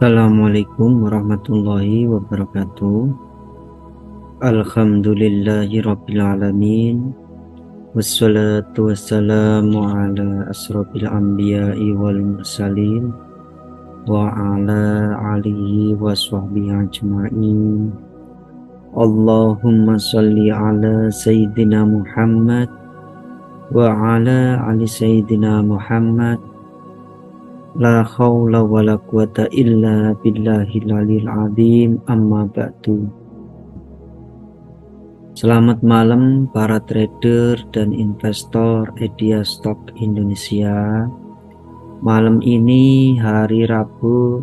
Assalamualaikum warahmatullahi wabarakatuh. Alhamdulillahi rabbil alamin. Wassalatu wassalamu ala asrofil anbiya'i wal mursalin wa ala alihi wa sahbihi ajma'in. Allahumma salli ala sayyidina Muhammad wa ala ali sayyidina Muhammad. La haula wa la quwata illa billahil aliyil azim, amma ba'du. Selamat malam para trader dan investor Edia Stock Indonesia. Malam ini hari Rabu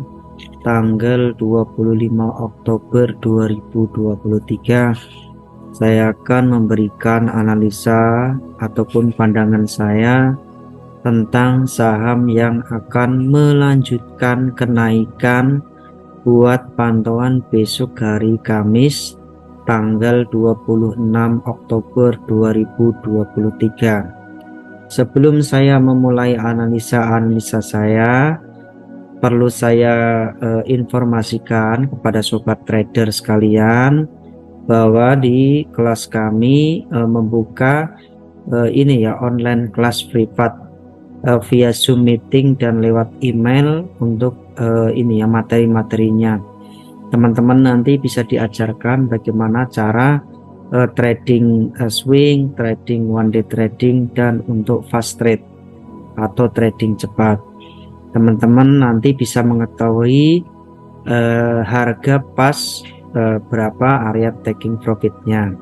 tanggal 25 Oktober 2023, saya akan memberikan analisa ataupun pandangan saya tentang saham yang akan melanjutkan kenaikan buat pantauan besok hari Kamis tanggal 26 Oktober 2023. Sebelum saya memulai analisa saya, perlu saya informasikan kepada sobat trader sekalian bahwa di kelas kami membuka ini ya, online kelas privat via Zoom meeting dan lewat email untuk ini ya, materi-materinya. Teman-teman nanti bisa diajarkan bagaimana cara trading swing, trading one day trading, dan untuk fast trade atau trading cepat. Teman-teman nanti bisa mengetahui harga pas berapa area taking profitnya.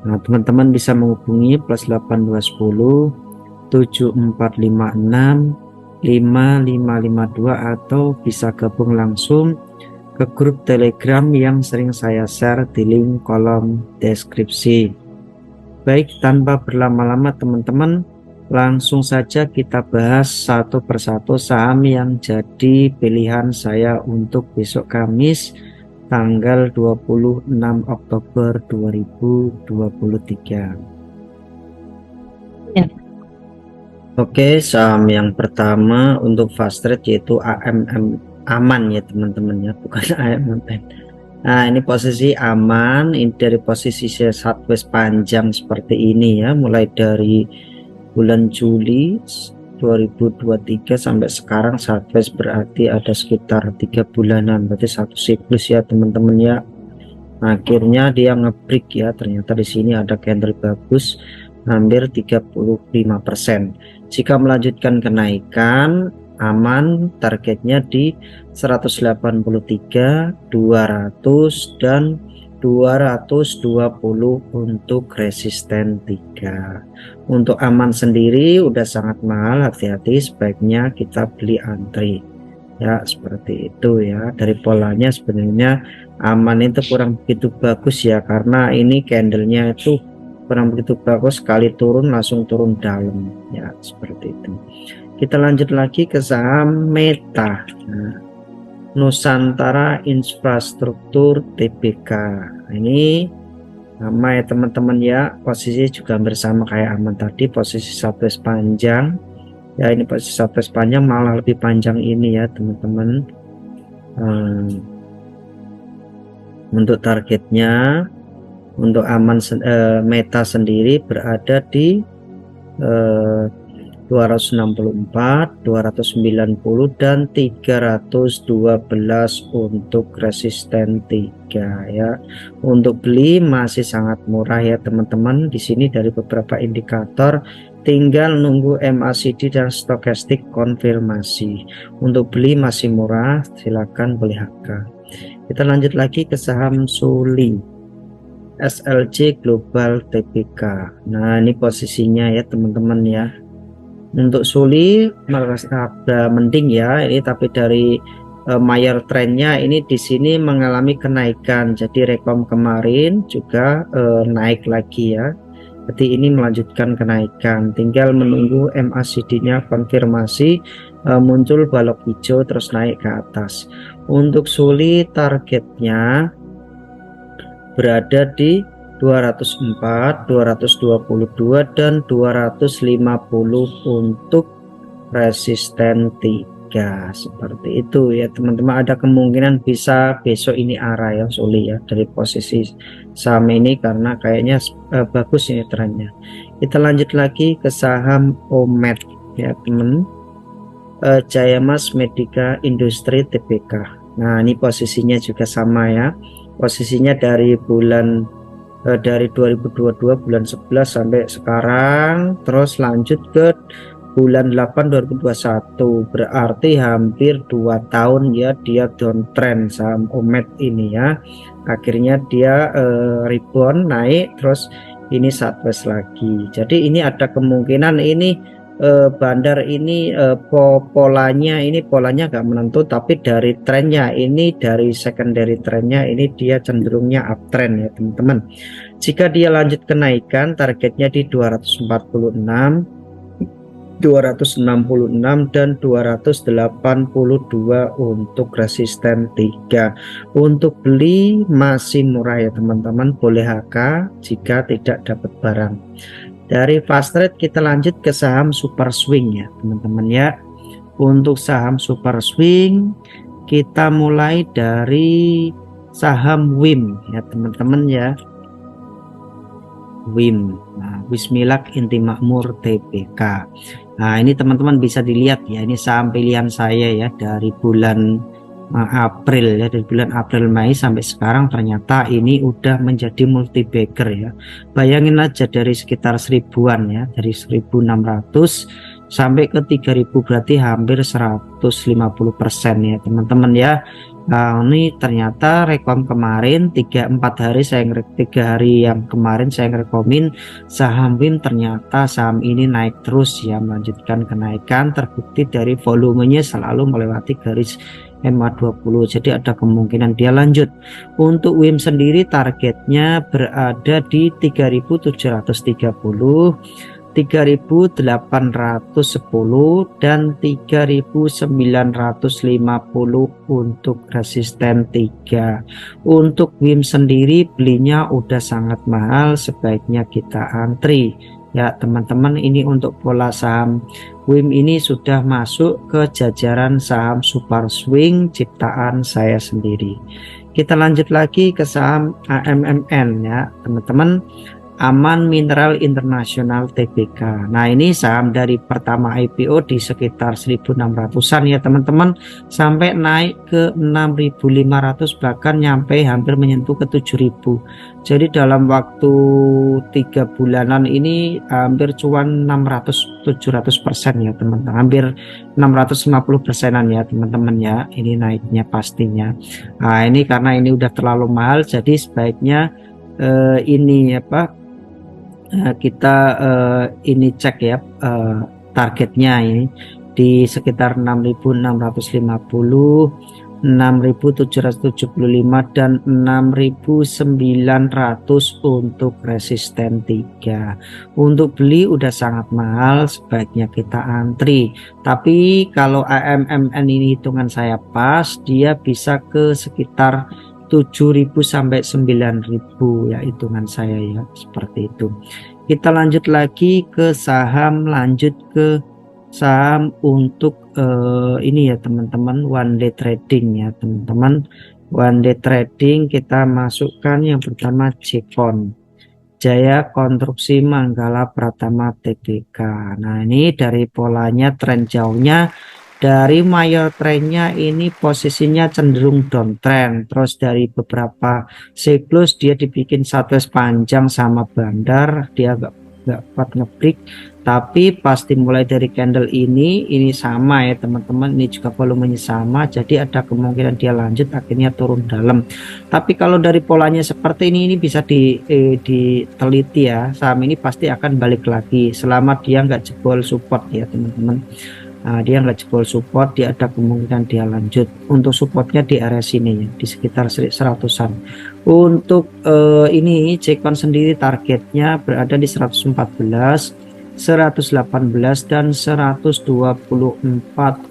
Nah, teman-teman bisa menghubungi plus 8210 7456 5552 atau bisa gabung langsung ke grup Telegram yang sering saya share di link kolom deskripsi. Baik, tanpa berlama-lama teman-teman, langsung saja kita bahas satu persatu saham yang jadi pilihan saya untuk besok Kamis tanggal 26 Oktober 2023. Ya. Oke, saham yang pertama untuk fast trade yaitu aman ya teman-teman ya, bukan AMMN. Nah, ini posisi aman, ini dari posisi sideways panjang seperti ini ya, mulai dari bulan Juli 2023 sampai sekarang sideways, berarti ada sekitar 3 bulanan, berarti satu siklus ya teman-teman ya. Akhirnya dia ngebreak ya, ternyata di sini ada candle bagus hampir 35%. Jika melanjutkan kenaikan, aman, targetnya di 183, 200 dan 220 untuk resisten 3. Untuk aman sendiri udah sangat mahal, hati-hati, sebaiknya kita beli antri ya, seperti itu ya. Dari polanya sebenarnya aman itu kurang begitu bagus ya, karena ini candlenya itu kurang begitu bagus, sekali turun langsung turun dalam ya, seperti itu. Kita lanjut lagi ke saham Meta. Nah, Nusantara Infrastruktur Tbk. Ini sama ya teman-teman ya, posisi juga bersama kayak aman tadi, posisi sideways panjang ya. Ini posisi sideways panjang, malah lebih panjang ini ya teman-teman. Untuk targetnya, untuk aman Meta sendiri berada di 264, 290 dan 312 untuk resisten 3 ya. Untuk beli masih sangat murah ya teman-teman. Di sini dari beberapa indikator tinggal nunggu MACD dan stokastik konfirmasi. Untuk beli masih murah, silakan beli HK. Kita lanjut lagi ke saham Suli SLJ Global Tbk. Nah, ini posisinya ya teman-teman ya. Untuk Suli ada mending ya ini, tapi dari mayor trennya ini di sini mengalami kenaikan. Jadi rekom kemarin juga naik lagi ya. Jadi ini melanjutkan kenaikan, tinggal menunggu MACD-nya konfirmasi, muncul balok hijau terus naik ke atas. Untuk Suli targetnya berada di 204, 222 dan 250 untuk resisten 3 seperti itu ya teman-teman. Ada kemungkinan bisa besok ini arah ya Suli ya dari posisi saham ini, karena kayaknya bagus ini trennya. Kita lanjut lagi ke saham OMED ya teman, Jayamas Medica Industri Tbk. Nah ini posisinya juga sama ya, posisinya dari bulan dari 2022 bulan 11 sampai sekarang, terus lanjut ke bulan 8 2021, berarti hampir 2 tahun ya dia downtrend saham OMED ini ya. Akhirnya dia rebound naik, terus ini sideways lagi. Jadi ini ada kemungkinan ini bandar ini polanya nggak menentu, tapi dari trennya ini, dari secondary trennya ini dia cenderungnya uptrend ya teman-teman. Jika dia lanjut kenaikan, targetnya di 246, 266 dan 282 untuk resisten 3. Untuk beli masih murah ya teman-teman, boleh HK jika tidak dapat barang. Dari fast trade kita lanjut ke saham super swing ya teman-teman ya. Untuk saham super swing kita mulai dari saham WIM ya teman-teman ya. WIM, nah, Wismilak Inti Makmur Tbk. Nah ini teman-teman bisa dilihat ya, ini saham pilihan saya ya dari bulan April ya, dari bulan April Mei sampai sekarang ternyata ini udah menjadi multi bagger ya. Bayangin aja dari sekitar 1000-an ya, dari 1600 sampai ke 3000, berarti hampir 150% ya teman-teman ya. Nah ini ternyata rekom kemarin 3-4 hari saya 3 hari yang kemarin saya ngerekomin saham WIM, ternyata saham ini naik terus ya, melanjutkan kenaikan, terbukti dari volumenya selalu melewati garis MA20, jadi ada kemungkinan dia lanjut. Untuk WIM sendiri targetnya berada di 3730, 3810 dan 3950 untuk resisten 3. Untuk WIM sendiri belinya udah sangat mahal, sebaiknya kita antri ya teman-teman. Ini untuk pola saham WIM ini sudah masuk ke jajaran saham super swing ciptaan saya sendiri. Kita lanjut lagi ke saham AMMN ya teman-teman, Aman Mineral Internasional Tbk. Nah ini saham dari pertama IPO di sekitar 1600-an ya teman-teman, sampai naik ke 6500, bahkan nyampe hampir menyentuh ke 7000. Jadi dalam waktu 3 bulanan ini hampir cuan 600-700% ya teman-teman, hampir 650%-an ya teman-teman ya, ini naiknya pastinya. Nah ini karena ini udah terlalu mahal, jadi sebaiknya ini apa, kita ini cek ya targetnya ini di sekitar 6650, 6775 dan 6900 untuk resisten 3. Untuk beli udah sangat mahal, sebaiknya kita antri. Tapi kalau AMMN ini hitungan saya pas, dia bisa ke sekitar 7.000 sampai 9.000 ya hitungan saya ya, seperti itu. Kita lanjut lagi ke saham, untuk ini ya teman-teman, one day trading ya teman-teman. One day trading kita masukkan yang pertama Jekon, Jaya Konstruksi Manggala Pratama Tbk. Nah ini dari polanya tren jauhnya, dari mayor trennya ini posisinya cenderung downtrend, terus dari beberapa siklus dia dibikin sideways panjang sama bandar, dia nggak kuat ngebreak. Tapi pasti mulai dari candle ini sama ya teman-teman, ini juga volumenya sama, jadi ada kemungkinan dia lanjut akhirnya turun dalam. Tapi kalau dari polanya seperti ini bisa diteliti ya, saham ini pasti akan balik lagi selama dia nggak jebol support ya teman-teman. Nah, dia nggak jebol support, dia ada kemungkinan dia lanjut. Untuk supportnya di area sini ya, di sekitar 100-an. Untuk ini Jekon sendiri targetnya berada di 114, 118 dan 124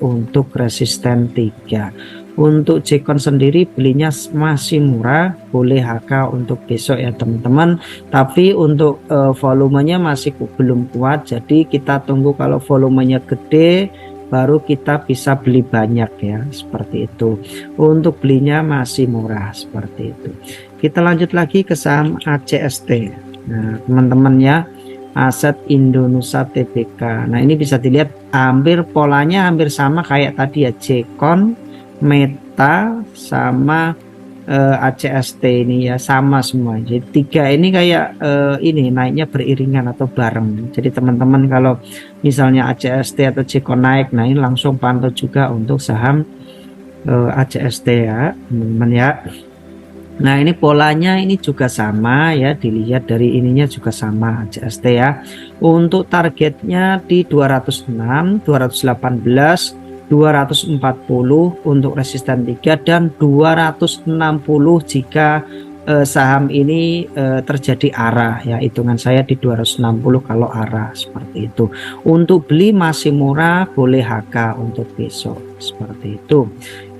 untuk resisten 3. Untuk Jekon sendiri belinya masih murah, boleh HK untuk besok ya teman-teman. Tapi untuk volumenya masih belum kuat, jadi kita tunggu kalau volumenya gede baru kita bisa beli banyak ya, seperti itu. Untuk belinya masih murah seperti itu. Kita lanjut lagi ke saham ACST. Nah teman-teman ya, Aset Indonesia Tbk. Nah ini bisa dilihat hampir polanya hampir sama kayak tadi ya, Jekon, Meta sama ACST ini ya, sama semua. Jadi tiga ini kayak ini naiknya beriringan atau bareng. Jadi teman-teman kalau misalnya ACST atau Jekon naik, nah ini langsung pantau juga untuk saham ACST ya teman-teman ya. Nah ini polanya ini juga sama ya, dilihat dari ininya juga sama ACST ya. Untuk targetnya di 206, 218, 240 untuk resisten 3 dan 260 jika saham ini terjadi arah ya, hitungan saya di 260 kalau arah seperti itu. Untuk beli masih murah, boleh HK untuk besok seperti itu.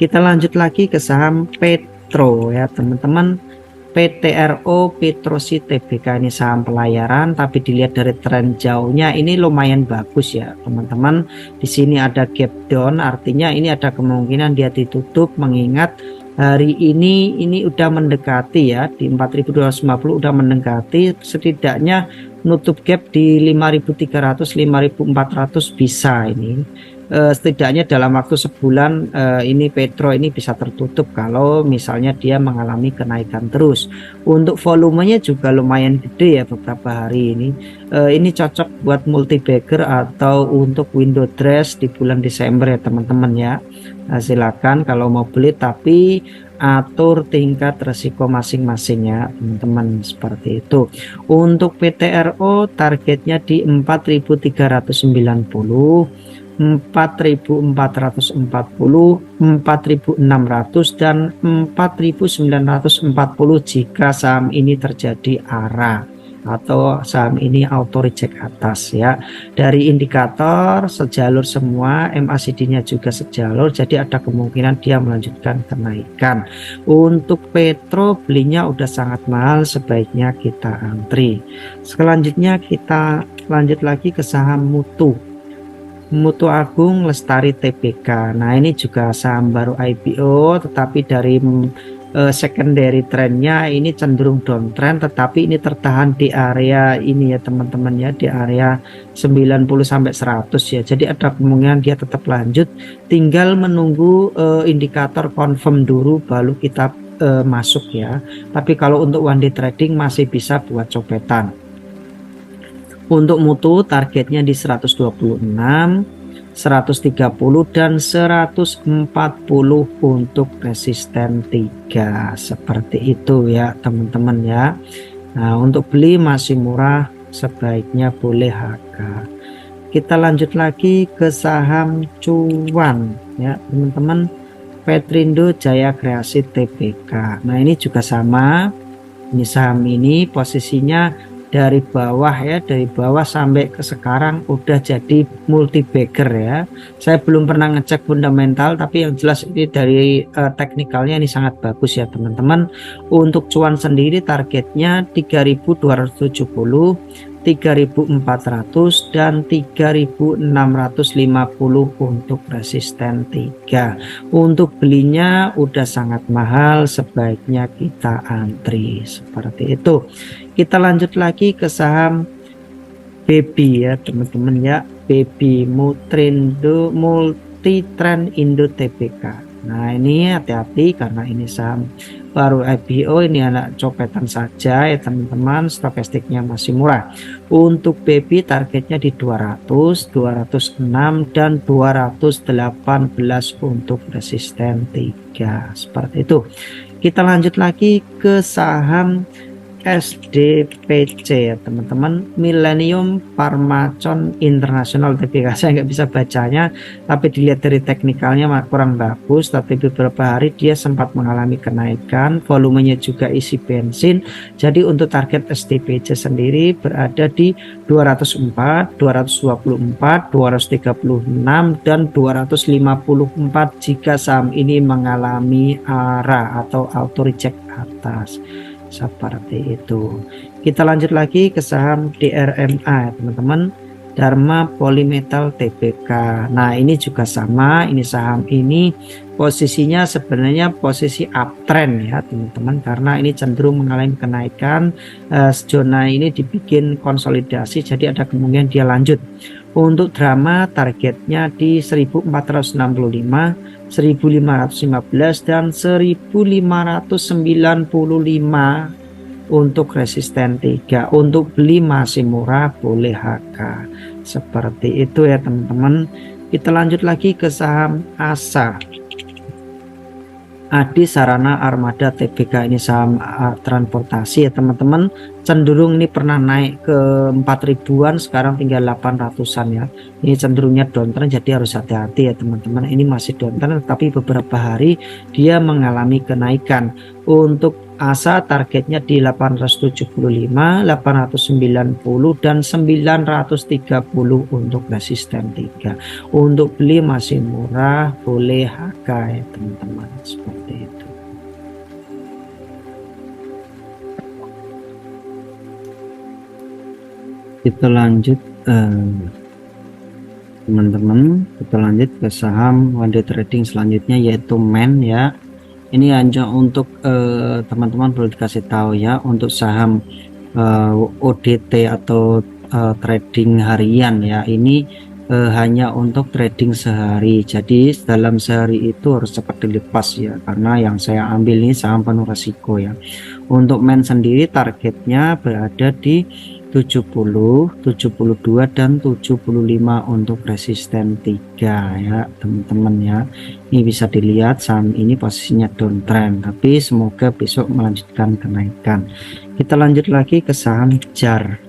Kita lanjut lagi ke saham Petro ya teman-teman. PTRO Petrosi Tbk ini saham pelayaran, tapi dilihat dari tren jauhnya ini lumayan bagus ya teman-teman. Di sini ada gap down, artinya ini ada kemungkinan dia ditutup, mengingat hari ini udah mendekati ya di 4250, udah mendekati, setidaknya nutup gap di 5300 5400 bisa ini. Setidaknya dalam waktu sebulan ini Petro ini bisa tertutup kalau misalnya dia mengalami kenaikan terus. Untuk volumenya juga lumayan gede ya beberapa hari ini. Ini cocok buat multi bagger atau untuk window dress di bulan Desember ya teman-teman ya. Nah, silakan kalau mau beli, tapi atur tingkat resiko masing-masing ya teman-teman, seperti itu. Untuk PTRO targetnya di 4390, 4440, 4600 dan 4940 jika saham ini terjadi arah atau saham ini auto reject atas ya. Dari indikator sejalur semua, MACD-nya juga sejalur, jadi ada kemungkinan dia melanjutkan kenaikan. Untuk Petro belinya udah sangat mahal, sebaiknya kita antri. Selanjutnya kita lanjut lagi ke saham Mutu Agung Lestari Tbk. Nah ini juga saham baru IPO, tetapi dari secondary trendnya ini cenderung downtrend, tetapi ini tertahan di area ini ya teman-teman ya, di area 90 sampai 100 ya. Jadi ada kemungkinan dia tetap lanjut, tinggal menunggu indikator confirm dulu baru kita masuk ya. Tapi kalau untuk one day trading masih bisa buat copetan. Untuk Mutu targetnya di 126, 130 dan 140 untuk resisten 3, seperti itu ya teman-teman ya. Nah untuk beli masih murah, sebaiknya boleh HK. Kita lanjut lagi ke saham cuan ya teman-teman. Petrindo Jaya Kreasi Tbk. Nah ini juga sama, ini saham ini posisinya dari bawah ya, dari bawah sampai ke sekarang udah jadi multi bagger ya. Saya belum pernah ngecek fundamental, tapi yang jelas ini dari teknikalnya ini sangat bagus ya teman-teman. Untuk cuan sendiri targetnya 3270, 3400 dan 3650 untuk resisten 3. Untuk belinya udah sangat mahal, sebaiknya kita antri, seperti itu. Kita lanjut lagi ke saham Baby ya teman-teman ya, Baby Multitrend Indo Tbk. Nah ini hati-hati karena ini saham baru IPO, ini anak copetan saja ya teman-teman, stokastiknya masih murah. Untuk Baby targetnya di 200, 206 dan 218 untuk resisten 3, seperti itu. Kita lanjut lagi ke saham SDPC ya teman-teman, Millennium Pharmacon International Tbk. Saya nggak bisa bacanya, tapi dilihat dari teknikalnya kurang bagus, tapi beberapa hari dia sempat mengalami kenaikan, volumenya juga isi bensin. Jadi untuk target SDPC sendiri berada di 204, 224, 236 dan 254 jika saham ini mengalami arah atau auto reject atas, seperti itu. Kita lanjut lagi ke saham DRMA teman-teman, Dharma Polymetal Tbk. Nah ini juga sama, ini saham ini posisinya sebenarnya posisi uptrend ya teman-teman, karena ini cenderung mengalami kenaikan. Zona ini dibikin konsolidasi, jadi ada kemungkinan dia lanjut. Untuk drama targetnya di 1465, 1515 dan 1595 untuk resisten 3. Untuk beli masih murah, boleh HK. Seperti itu ya teman-teman. Kita lanjut lagi ke saham ASA. Adi Sarana Armada Tbk, ini saham transportasi ya teman-teman. Cenderung ini pernah naik ke 4.000-an, sekarang tinggal 800-an ya. Ini cenderungnya downtrend, jadi harus hati-hati ya teman-teman. Ini masih downtrend, tapi beberapa hari dia mengalami kenaikan. Untuk ASA targetnya di 875, 890 dan 930 untuk resisten 3. Untuk beli masih murah, boleh HK ya teman-teman, seperti itu. Kita lanjut teman-teman, kita lanjut ke saham one day trading selanjutnya, yaitu MEN ya. Ini hanya untuk teman-teman perlu dikasih tahu ya, untuk saham ODT atau trading harian ya, ini hanya untuk trading sehari. Jadi dalam sehari itu harus cepat dilepas ya, karena yang saya ambil ini saham penuh resiko ya. Untuk MEN sendiri targetnya berada di 70, 72 dan 75 untuk resisten 3 ya teman-teman ya. Ini bisa dilihat saham ini posisinya downtrend, tapi semoga besok melanjutkan kenaikan. Kita lanjut lagi ke saham JAR,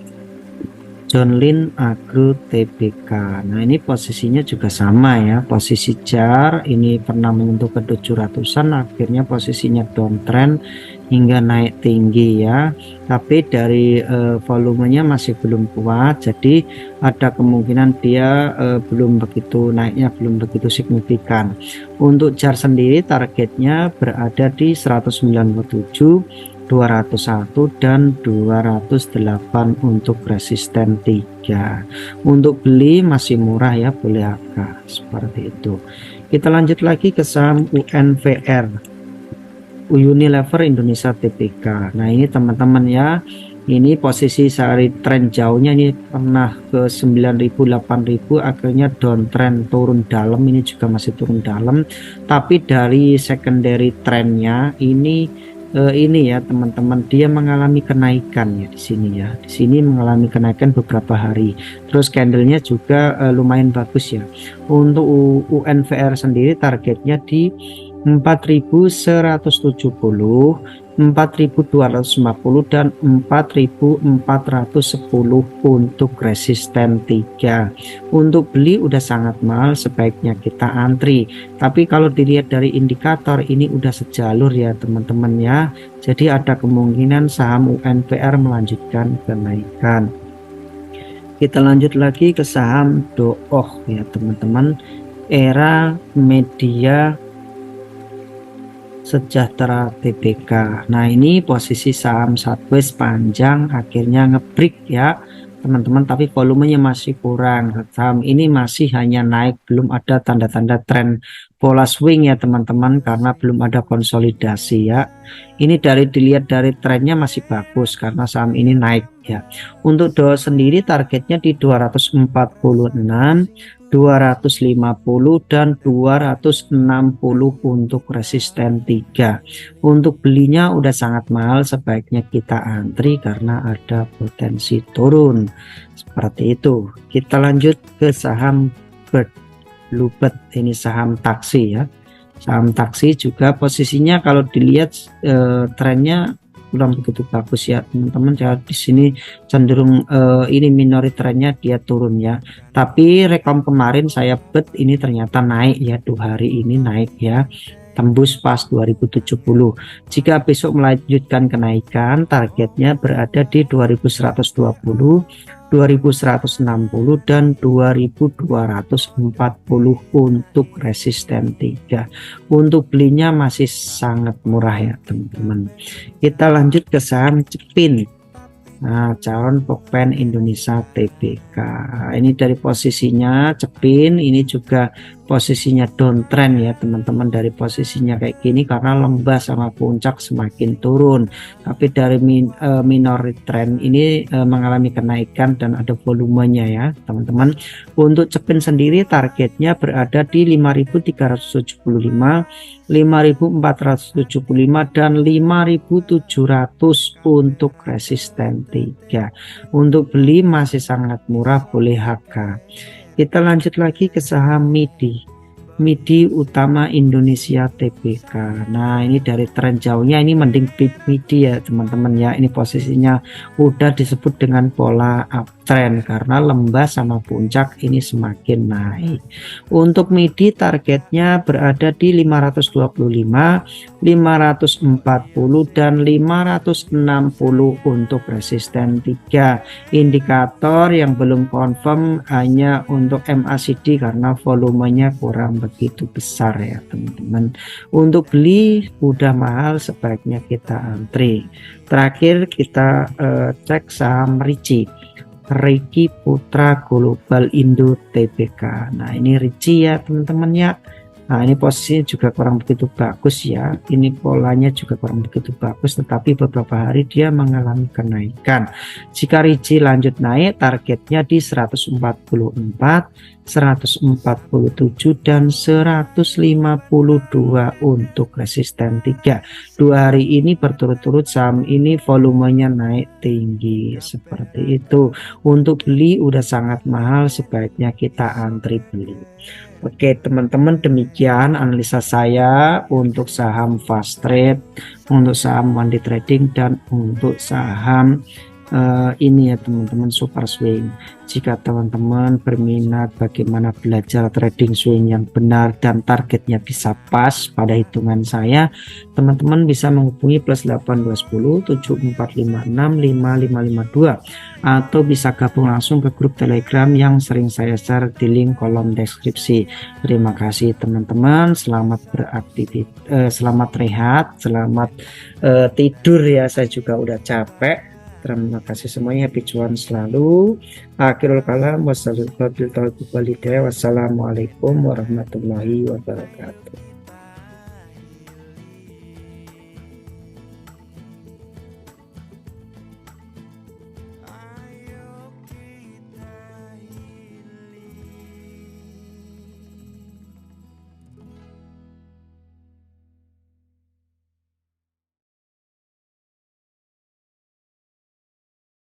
John Lynn Agro Tbk. Nah ini posisinya juga sama ya, posisi JAR ini pernah menyentuh ke 700-an, akhirnya posisinya downtrend hingga naik tinggi ya, tapi dari volumenya masih belum kuat, jadi ada kemungkinan dia belum begitu naiknya, belum begitu signifikan. Untuk JAR sendiri targetnya berada di 197, 201 dan 208 untuk resisten 3. Untuk beli masih murah ya, boleh HK, seperti itu. Kita lanjut lagi ke saham UNVR, Unilever Indonesia Tbk. Nah ini teman-teman ya, ini posisi sehari tren jauhnya ini pernah ke 9.000, 8.000, akhirnya downtrend turun dalam, ini juga masih turun dalam, tapi dari secondary trennya ini ya teman-teman, dia mengalami kenaikan ya di sini ya. Di sini mengalami kenaikan beberapa hari. Terus candlenya juga lumayan bagus ya. Untuk UNVR sendiri targetnya di 4.170, 4.250 dan 4.410 untuk resisten 3. Untuk beli udah sangat mahal, sebaiknya kita antri. Tapi kalau dilihat dari indikator ini udah sejalur ya teman-teman ya. Jadi ada kemungkinan saham UNVR melanjutkan kenaikan. Kita lanjut lagi ke saham DOOH ya teman-teman, Era Media Sejahtera Tbk. Nah ini posisi saham sideways panjang, akhirnya ngebreak ya teman-teman, tapi volumenya masih kurang. Saham ini masih hanya naik, belum ada tanda-tanda tren pola swing ya teman-teman, karena belum ada konsolidasi ya. Ini dilihat dari trennya masih bagus karena saham ini naik ya. Untuk DOOH sendiri targetnya di 246, 250 dan 260 untuk resisten 3. Untuk belinya udah sangat mahal, sebaiknya kita antri karena ada potensi turun. Seperti itu. Kita lanjut ke saham Bluebird, ini saham taksi ya. Saham taksi juga posisinya kalau dilihat trennya kurang begitu bagus ya teman-teman. Di sini cenderung ini minori trennya dia turun ya, tapi rekom kemarin saya bet ini ternyata naik ya, 2 hari ini naik ya, tembus pas 2070. Jika besok melanjutkan kenaikan, targetnya berada di 2120, 2160 dan 2240 untuk resisten 3. Untuk belinya masih sangat murah ya teman-teman. Kita lanjut ke saham Cepin. Nah, calon pokpen Indonesia TBK. Ini dari posisinya cepin, ini juga posisinya downtrend ya teman-teman, dari posisinya kayak gini karena lembah sama puncak semakin turun. Tapi dari minor trend ini mengalami kenaikan dan ada volumenya ya teman-teman. Untuk cepin sendiri targetnya berada di 5.375, 5.475 dan 5.700 untuk resisten 3. Untuk beli masih sangat murah, boleh HK. Kita lanjut lagi ke saham MIDI Utama Indonesia TBK. Nah, ini dari tren jauhnya ini mending MIDI ya teman-teman ya. Ini posisinya udah disebut dengan pola uptrend karena lembah sama puncak ini semakin naik. Untuk MIDI targetnya berada di 525, 540 dan 560 untuk resisten 3. Indikator yang belum confirm hanya untuk MACD karena volumenya kurang begitu besar ya teman-teman. Untuk beli udah mahal, sebaiknya kita antri. Terakhir kita cek saham Riki Putra Global Indo TBK. Nah, ini Ricci ya teman-teman ya. Nah, ini posisinya juga kurang begitu bagus ya. Ini polanya juga kurang begitu bagus, tetapi beberapa hari dia mengalami kenaikan. Jika Ricci lanjut naik, targetnya di 144, 147 dan 152 untuk resisten 3. 2 hari ini berturut-turut saham ini volumenya naik tinggi seperti itu. Untuk beli udah sangat mahal, sebaiknya kita antri beli. Oke teman-teman, demikian analisa saya untuk saham fast trade, untuk saham one day trading, dan untuk saham ini ya teman-teman, super swing. Jika teman-teman berminat bagaimana belajar trading swing yang benar dan targetnya bisa pas pada hitungan saya, teman-teman bisa menghubungi +8210 7456 5552 atau bisa gabung langsung ke grup Telegram yang sering saya share di link kolom deskripsi. Terima kasih teman-teman, selamat beraktivitas, selamat rehat, selamat tidur ya, saya juga udah capek. Terima kasih semuanya, happy cuan selalu. Akhirul kalam, wassalamualaikum warahmatullahi wabarakatuh.